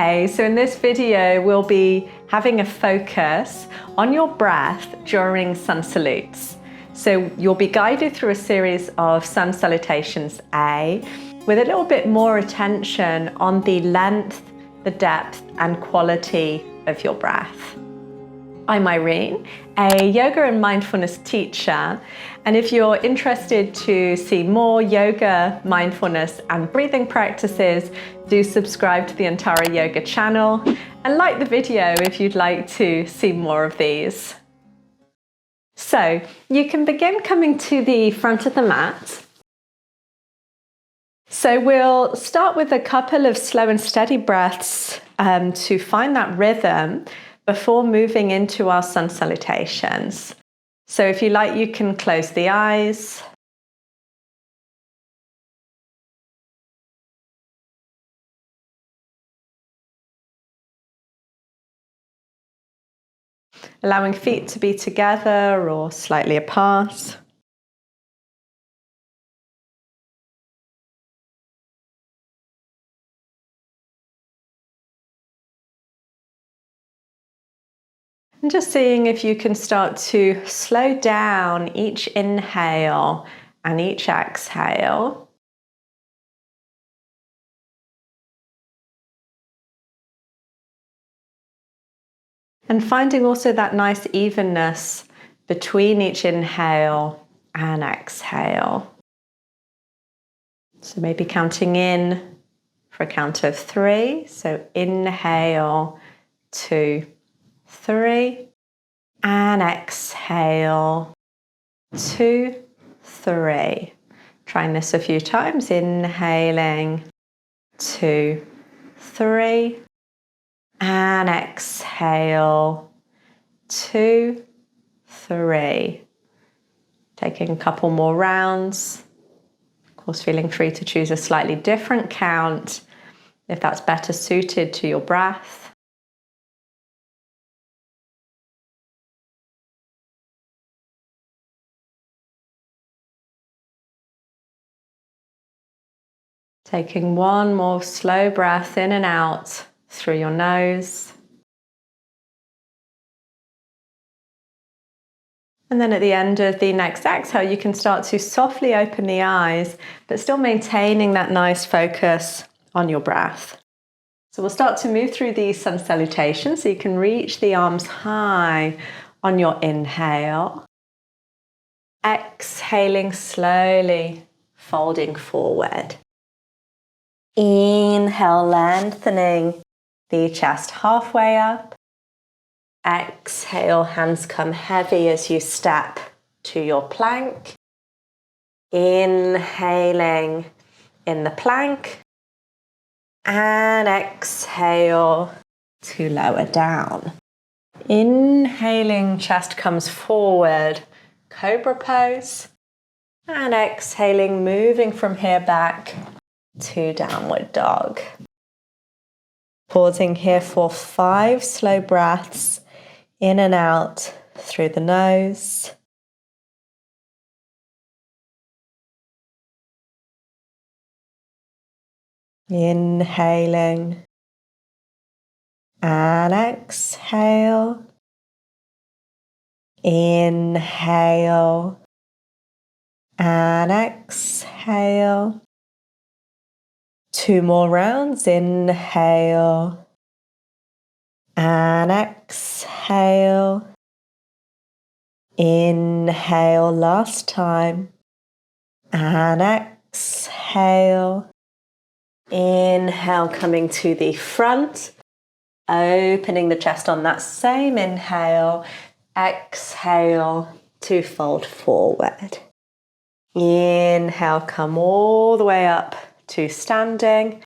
Hey, so in this video, we'll be having a focus on your breath during sun salutes. So you'll be guided through a series of sun salutations A with a little bit more attention on the length, the depth and quality of your breath. I'm Irene, a yoga and mindfulness teacher, and if you're interested to see more yoga, mindfulness and breathing practices, do subscribe to the Antara Yoga channel and like the video if you'd like to see more of these. So you can begin coming to the front of the mat. So we'll start with a couple of slow and steady breaths to find that rhythm before moving into our sun salutations. So if you like, you can close the eyes. Allowing feet to be together or slightly apart. And just seeing if you can start to slow down each inhale and each exhale. And finding also that nice evenness between each inhale and exhale. So maybe counting in for a count of 3. So inhale, 2, 3, and exhale, 2, 3. Trying this a few times, inhaling, 2, 3, and exhale, 2, 3. Taking a couple more rounds. Of course, feeling free to choose a slightly different count if that's better suited to your breath. Taking one more slow breath in and out through your nose. And then at the end of the next exhale, you can start to softly open the eyes, but still maintaining that nice focus on your breath. So we'll start to move through these sun salutations so you can reach the arms high on your inhale. Exhaling slowly, folding forward. Inhale, lengthening the chest halfway up. Exhale, hands come heavy as you step to your plank. Inhaling in the plank. And exhale to lower down. Inhaling, chest comes forward, cobra pose. And exhaling, moving from here back to downward dog. Pausing here for 5 slow breaths in and out through the nose. Inhaling and exhale. Inhale and exhale. 2 more rounds. Inhale and exhale. Inhale last time and exhale. Inhale coming to the front, opening the chest on that same inhale. Exhale to fold forward. Inhale, come all the way up to standing,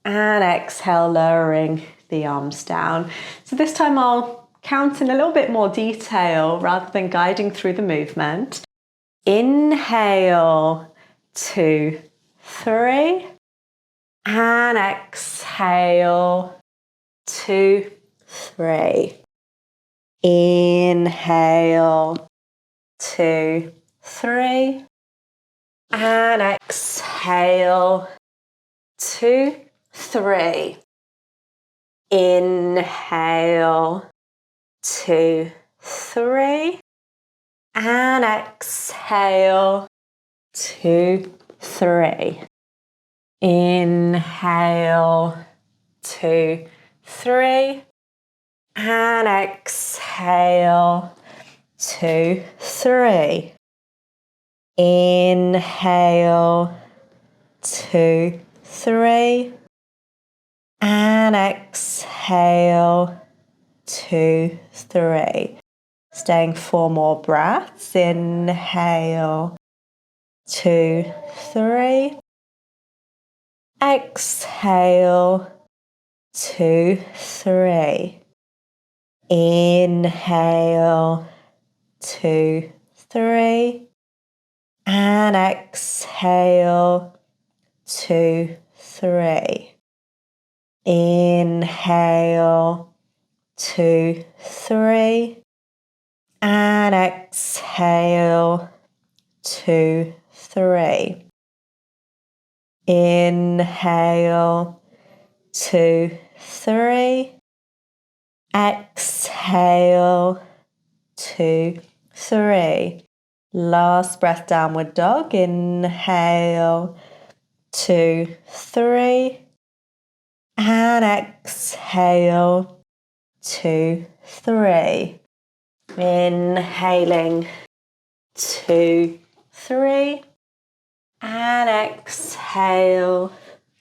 and exhale, lowering the arms down. So this time I'll count in a little bit more detail rather than guiding through the movement. Inhale, 2, 3, and exhale, 2, 3. Inhale, 2, 3, and exhale, 2, 3. Inhale, 2, 3. And exhale, 2, 3. Inhale, 2, 3. And exhale, 2, 3. Inhale, 2, 3. And exhale, 2, 3. Staying 4 more breaths. Inhale, 2, 3. Exhale, 2, 3. Inhale, 2, 3. And exhale, 2, 3. Inhale, 2, 3. And exhale, 2, 3. Inhale, 2, 3. Exhale, 2, 3. Last breath, downward dog. Inhale, 2, 3. And exhale, 2, 3. Inhaling, 2, 3. And exhale,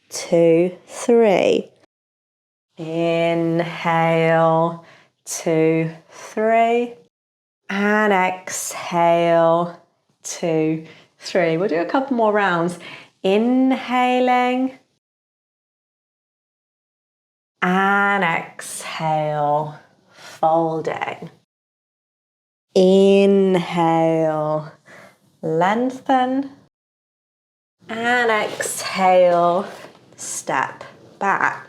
2, 3. Inhale, 2, 3. And exhale, 2, 3. We'll do a couple more rounds. Inhaling. And exhale, folding. Inhale, lengthen. And exhale, step back.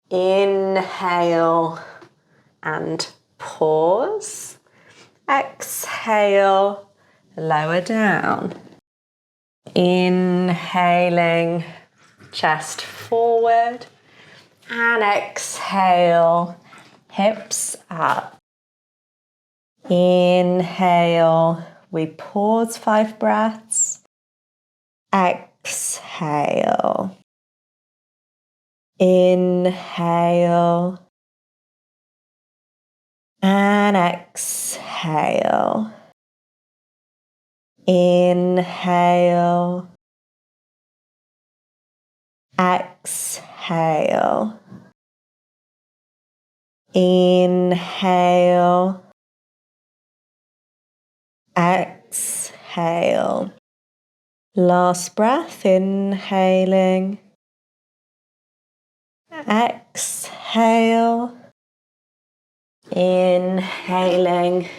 Inhale and pause. Exhale, lower down. Inhaling, chest forward. And exhale, hips up. Inhale, we pause 5 breaths. Exhale. Inhale. And exhale. Inhale. Exhale. Inhale. Exhale. Last breath, inhaling. Exhale. Inhaling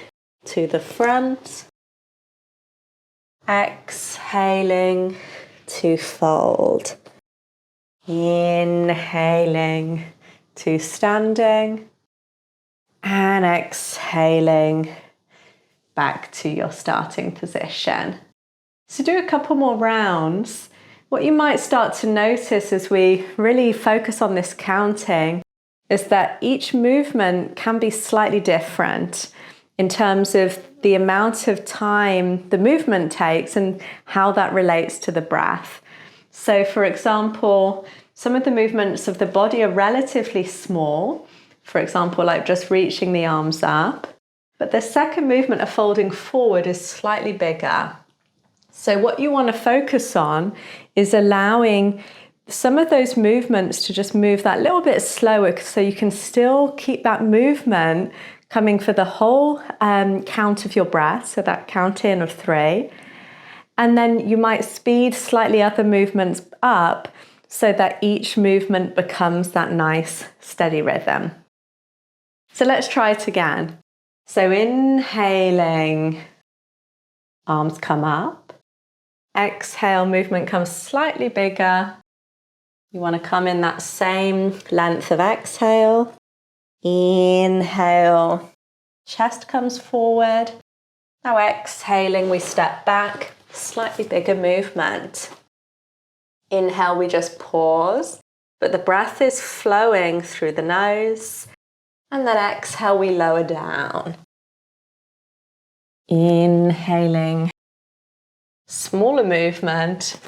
to the front. Exhaling to fold. Inhaling to standing. And exhaling back to your starting position. So do a couple more rounds. What you might start to notice as we really focus on this counting is that each movement can be slightly different in terms of the amount of time the movement takes and how that relates to the breath. So for example, some of the movements of the body are relatively small, for example, like just reaching the arms up, but the second movement of folding forward is slightly bigger. So what you want to focus on is allowing some of those movements to just move that little bit slower so you can still keep that movement coming for the whole count of your breath, so that count in of 3. And then you might speed slightly other movements up so that each movement becomes that nice steady rhythm. So let's try it again. So inhaling, arms come up. Exhale, movement comes slightly bigger. You want to come in that same length of exhale. Inhale, chest comes forward. Now exhaling, we step back, slightly bigger movement. Inhale, we just pause. but the breath is flowing through the nose. And then exhale, we lower down. Inhaling, smaller movement.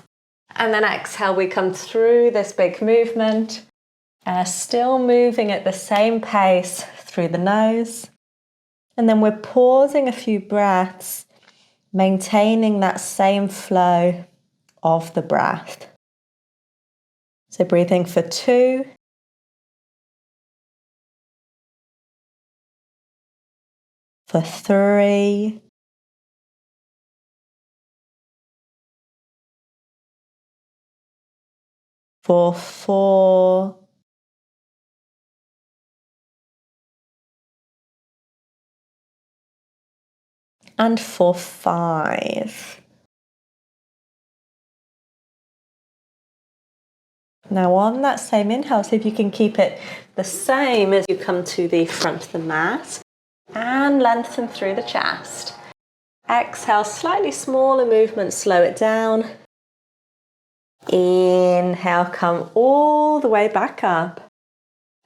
And then exhale, we come through this big movement. Still moving at the same pace through the nose. And then we're pausing a few breaths, maintaining that same flow of the breath. So breathing for 2. For 3. For 4. And for 5. Now on that same inhale, see if you can keep it the same as you come to the front of the mat and lengthen through the chest. Exhale, slightly smaller movement, slow it down. Inhale, come all the way back up.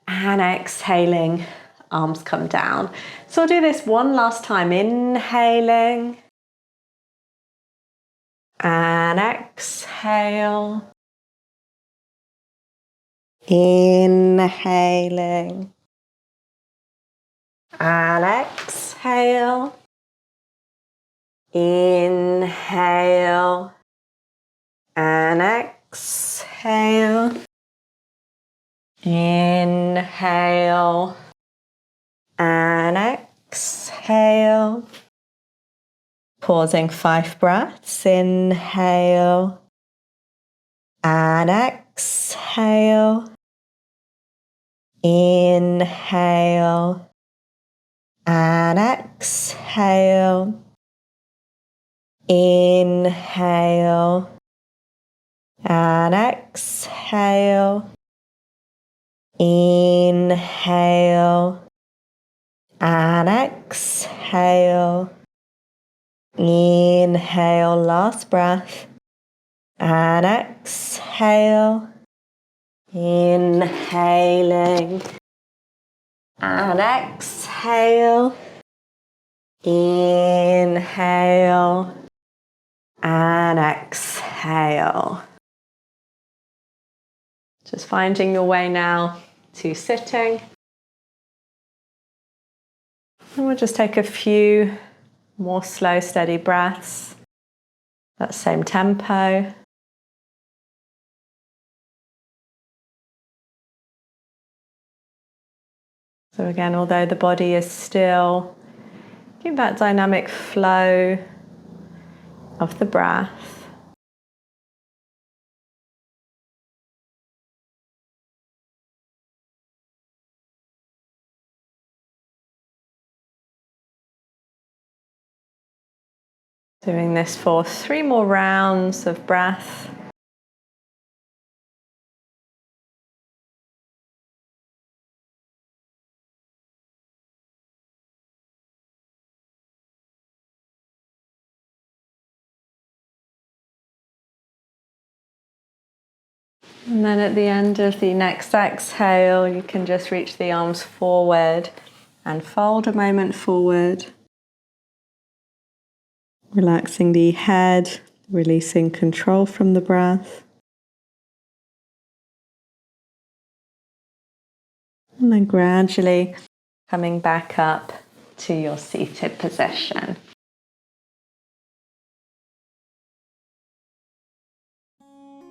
And exhaling, arms come down. So we'll do this one last time. Inhaling. And exhale. Inhaling. And exhale. Inhale. And exhale. Inhale. And exhale. Pausing 5 breaths. Inhale. And exhale. Inhale. And exhale. Inhale. And exhale. Inhale. And exhale. Inhale, last breath. And exhale. Inhaling. And exhale. Inhale. And exhale. Just finding your way now to sitting. And we'll just take a few more slow, steady breaths. That same tempo. So again, although the body is still, keep that dynamic flow of the breath. Doing this for 3 more rounds of breath. And then at the end of the next exhale, you can just reach the arms forward and fold a moment forward. Relaxing the head, releasing control from the breath. And then gradually coming back up to your seated position.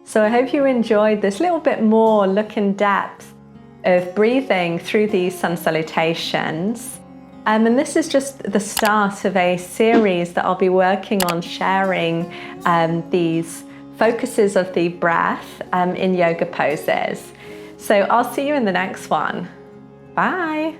So I hope you enjoyed this little bit more look in depth of breathing through these sun salutations. And this is just the start of a series that I'll be working on sharing these focuses of the breath in yoga poses. So I'll see you in the next one. Bye.